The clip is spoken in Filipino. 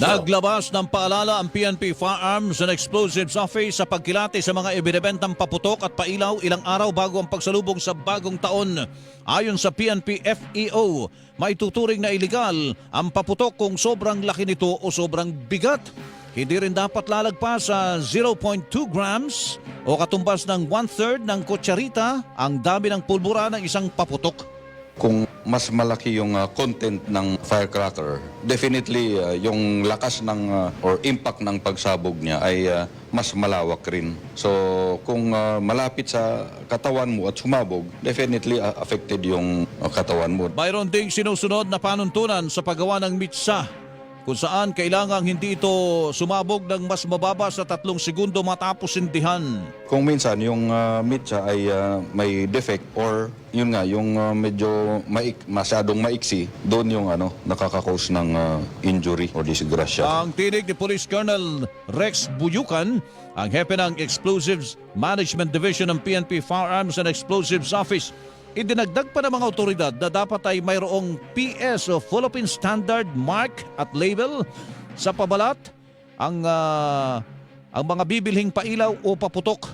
Naglabas ng paalala ang PNP Firearms and Explosives Office sa pagkilati sa mga ibinebentang paputok at pailaw ilang araw bago ang pagsalubong sa bagong taon. Ayon sa PNP FEO, may tuturing na iligal ang paputok kung sobrang laki nito o sobrang bigat. Hindi rin dapat lalagpas sa 0.2 grams o katumbas ng 1/3 ng kutsarita ang dami ng pulbura ng isang paputok. Kung mas malaki yung content ng firecracker, definitely yung lakas ng or impact ng pagsabog niya ay mas malawak rin. So kung malapit sa katawan mo at sumabog, definitely affected yung katawan mo. Mayroon ding sinusunod na panuntunan sa paggawa ng mitsa kung saan kailangang hindi ito sumabog ng mas mababa sa 3 segundo matapos sindihan. Kung minsan yung mitsa ay may defect or yun nga, yung medyo masyadong maiksi, doon yung nakaka-cause ng injury or disgrasya. Ang tinig ni Police Colonel Rex Buyukan, ang hepe ng Explosives Management Division ng PNP Firearms and Explosives Office. Idinagdag pa ng mga otoridad na dapat ay mayroong PS o Philippine Standard Mark at label sa pabalat ang mga bibilhing pailaw o paputok.